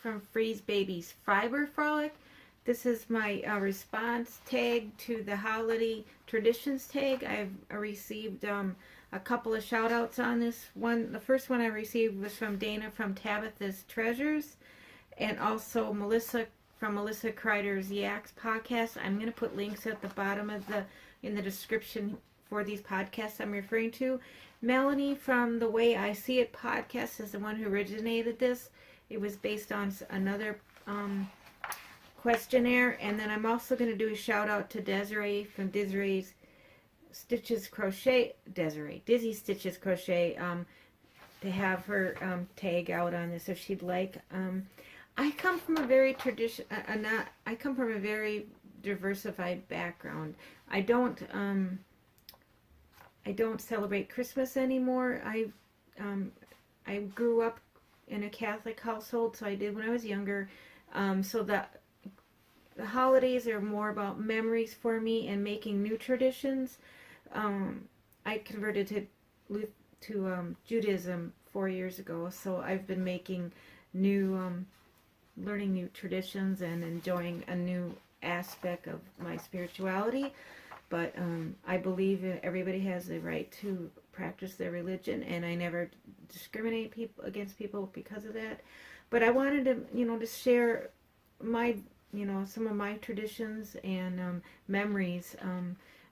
From Freezebabee's Fiber Frolic. This is my response tag to the holiday traditions tag. I've received a couple of shout outs on this one. The first one I received was from Dana from Tabitha's Treasures, and also Melissa from Melissa Kreider's Yaks podcast. I'm going to put links at the bottom of in the description for these podcasts I'm referring to. Melanie from the Way I See It podcast is the one who originated this. It was based on another questionnaire. And then I'm also going to do a shout out to Desiree from Desiree's Stitches Crochet, Dizzy Stitches Crochet, to have her tag out on this if she'd like. I come from a very I come from a very diversified background. I don't celebrate Christmas anymore. I grew up in a Catholic household, so I did when I was younger. So the holidays are more about memories for me and making new traditions. I converted to Judaism 4 years ago, so I've been making learning new traditions and enjoying a new aspect of my spirituality. But I believe everybody has the right to practice their religion, and I never discriminate against people because of that. But I wanted to, to share my, some of my traditions and memories.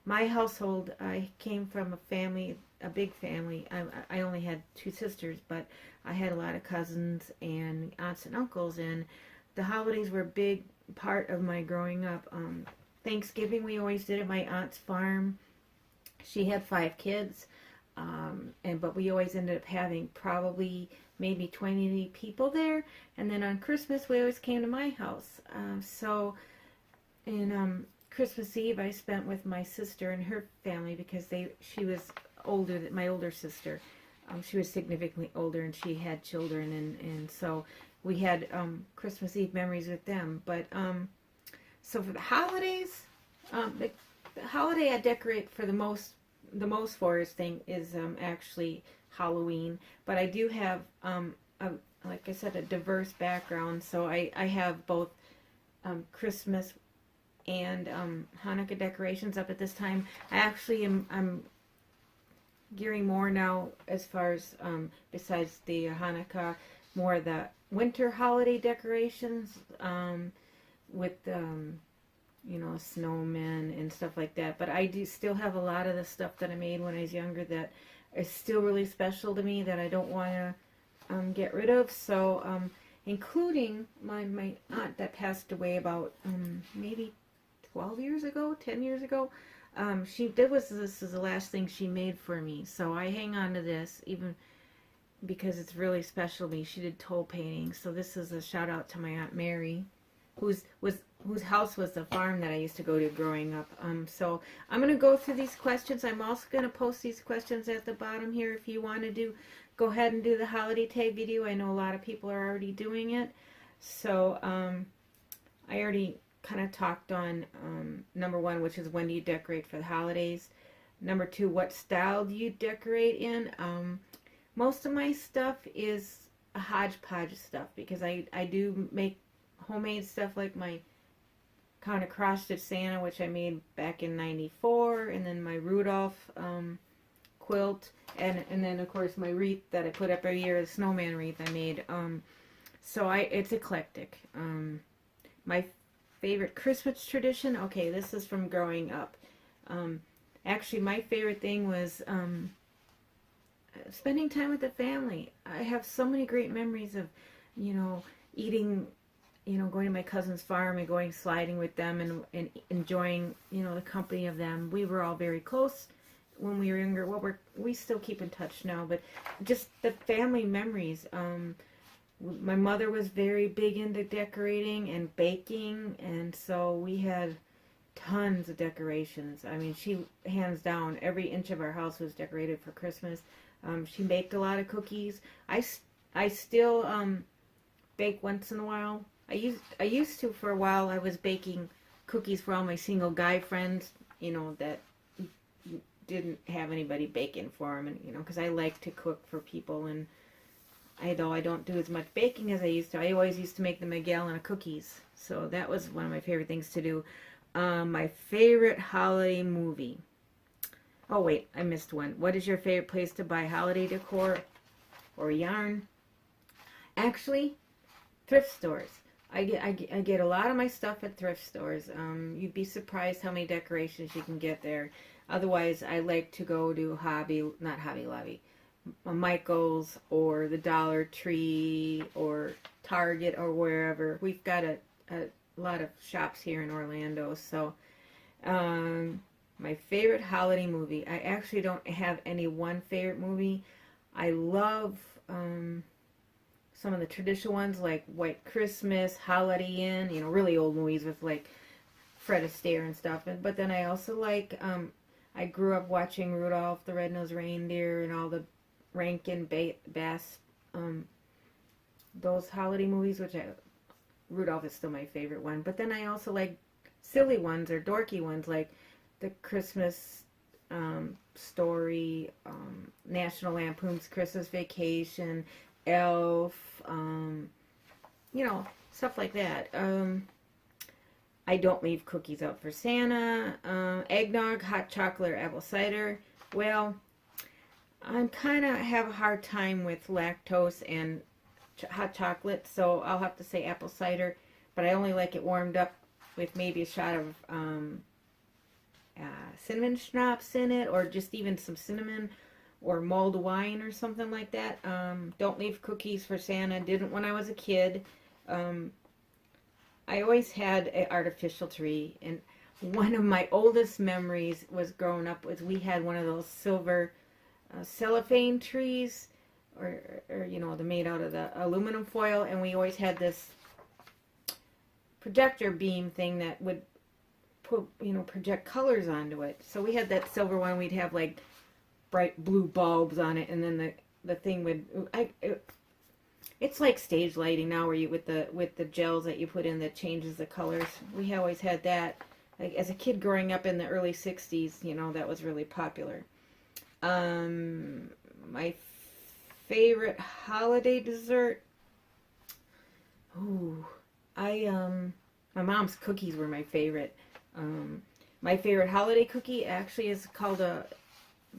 My household, I came from a big family. I only had 2 sisters, but I had a lot of cousins and aunts and uncles, and the holidays were a big part of my growing up. Thanksgiving we always did at my aunt's farm. She had 5 kids, but we always ended up having probably maybe 20 people there. And then on Christmas we always came to my house. Christmas Eve I spent with my sister and her family because she was older than my older sister. She was significantly older and she had children, and so we had Christmas Eve memories with them. But so for the holidays, the holiday I decorate for the most for is actually Halloween. But I do have like I said, a diverse background. So I have both Christmas and Hanukkah decorations up at this time. I'm gearing more now as far as besides the Hanukkah, more the winter holiday decorations with snowmen and stuff like that. But I do still have a lot of the stuff that I made when I was younger that is still really special to me that I don't want to get rid of. So including my aunt that passed away about maybe 12 years ago, 10 years ago. This is the last thing she made for me. So I hang on to this even because it's really special to me. She did toll painting. So this is a shout out to my Aunt Mary, whose house was the farm that I used to go to growing up. So I'm going to go through these questions. I'm also going to post these questions at the bottom here if you want to go ahead and do the holiday tag video. I know a lot of people are already doing it. So I already kind of talked on number 1, which is when do you decorate for the holidays. Number 2, what style do you decorate in? Most of my stuff is a hodgepodge stuff because I do make homemade stuff like my kind of cross-stitch Santa, which I made back in '94, and then my Rudolph quilt, and then of course my wreath that I put up every year, the snowman wreath I made. So it's eclectic. My favorite Christmas tradition, okay, this is from growing up. Actually, my favorite thing was spending time with the family. I have so many great memories of, eating, going to my cousin's farm and going sliding with them and enjoying, the company of them. We were all very close when we were younger. Well, we still keep in touch now, but just the family memories. My mother was very big into decorating and baking, and so we had tons of decorations. I mean, she, hands down, every inch of our house was decorated for Christmas. She baked a lot of cookies. I still bake once in a while. I used to for a while. I was baking cookies for all my single guy friends, that didn't have anybody baking for them, and because I like to cook for people, and Though I don't do as much baking as I used to. I always used to make them a gallon of cookies. So that was one of my favorite things to do. My favorite holiday movie. Oh wait, I missed one. What is your favorite place to buy holiday decor or yarn? Actually, thrift stores. I get a lot of my stuff at thrift stores. You'd be surprised how many decorations you can get there. Otherwise, I like to go to not Hobby Lobby, Michael's or the Dollar Tree or Target or wherever. We've got a lot of shops here in Orlando. So, my favorite holiday movie. I actually don't have any one favorite movie. I love some of the traditional ones like White Christmas, Holiday Inn, really old movies with like Fred Astaire and stuff. But then I also like, I grew up watching Rudolph the Red-Nosed Reindeer and all the Rankin Bass, those holiday movies, Rudolph is still my favorite one. But then I also like silly ones or dorky ones like the Christmas Story, National Lampoon's Christmas Vacation, Elf, stuff like that. I don't leave cookies out for Santa. Eggnog, hot chocolate, or apple cider. Well, I kind of have a hard time with lactose and hot chocolate, so I'll have to say apple cider. But I only like it warmed up with maybe a shot of cinnamon schnapps in it, or just even some cinnamon or mulled wine or something like that. Don't leave cookies for Santa. Didn't when I was a kid. I always had an artificial tree, and one of my oldest memories was growing up was we had one of those silver cellophane trees, or they're made out of the aluminum foil, and we always had this projector beam thing that would put project colors onto it. So we had that silver one. We'd have like bright blue bulbs on it, and then the thing would it's like stage lighting now, where you with the gels that you put in that changes the colors. We always had that. Like as a kid growing up in the early '60s, that was really popular. My favorite holiday dessert. Ooh, my mom's cookies were my favorite. My favorite holiday cookie actually is called a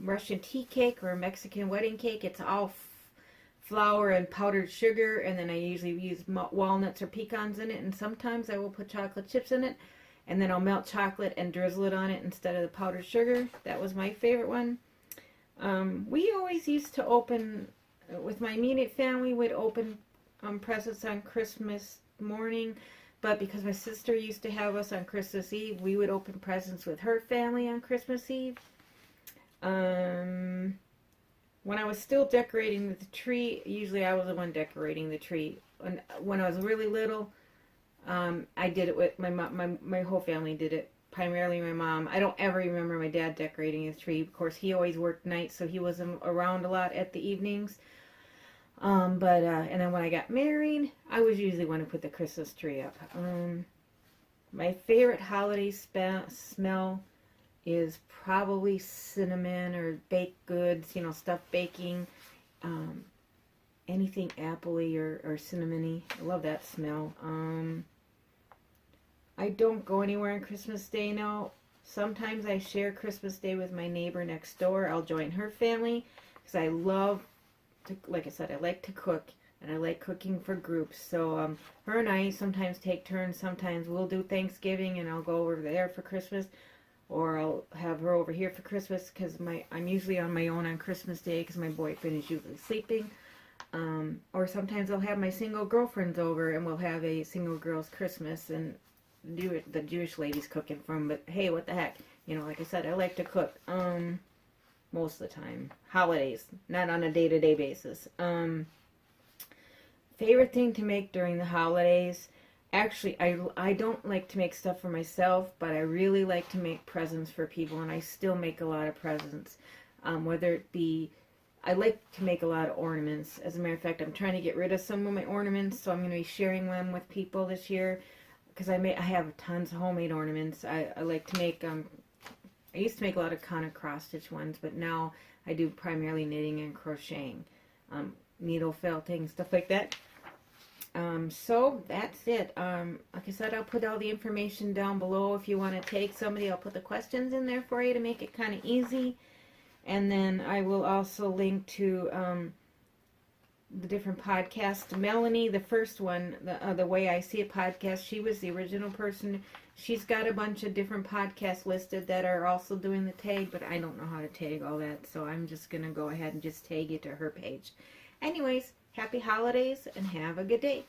Russian tea cake or a Mexican wedding cake. It's all flour and powdered sugar, and then I usually use walnuts or pecans in it, and sometimes I will put chocolate chips in it, and then I'll melt chocolate and drizzle it on it instead of the powdered sugar. That was my favorite one. We always used to open, with my immediate family, would open presents on Christmas morning, but because my sister used to have us on Christmas Eve, we would open presents with her family on Christmas Eve. When I was still decorating the tree, usually I was the one decorating the tree. When I was really little, I did it with my mom. My whole family did it. Primarily my mom. I don't ever remember my dad decorating his tree. Of course, he always worked nights, so he wasn't around a lot at the evenings. And then when I got married, I was usually the one who put the Christmas tree up. My favorite holiday smell is probably cinnamon or baked goods, stuffed baking, anything appley or cinnamony. I love that smell. I don't go anywhere on Christmas Day now. Sometimes I share Christmas Day with my neighbor next door. I'll join her family because I love to, like I said, I like to cook, and I like cooking for groups. So her and I sometimes take turns. Sometimes we'll do Thanksgiving and I'll go over there for Christmas, or I'll have her over here for Christmas because I'm usually on my own on Christmas Day because my boyfriend is usually sleeping. Or sometimes I'll have my single girlfriends over and we'll have a single girls Christmas and do the Jewish ladies cooking for them. But hey, what the heck? Like I said, I like to cook most of the time. Holidays, not on a day-to-day basis. Favorite thing to make during the holidays? Actually, I don't like to make stuff for myself, but I really like to make presents for people, and I still make a lot of presents. Whether it be, I like to make a lot of ornaments. As a matter of fact, I'm trying to get rid of some of my ornaments, so I'm going to be sharing them with people this year, because I have tons of homemade ornaments. I like to make, I used to make a lot of kind of cross-stitch ones, but now I do primarily knitting and crocheting. needle felting, stuff like that. So that's it. Like I said, I'll put all the information down below if you want to take somebody. I'll put the questions in there for you to make it kind of easy. And then I will also link to the different podcasts. Melanie, the first one, the Way I See It podcast, she was the original person. She's got a bunch of different podcasts listed that are also doing the tag, but I don't know how to tag all that, so I'm just going to go ahead and just tag it to her page. Anyways, happy holidays and have a good day.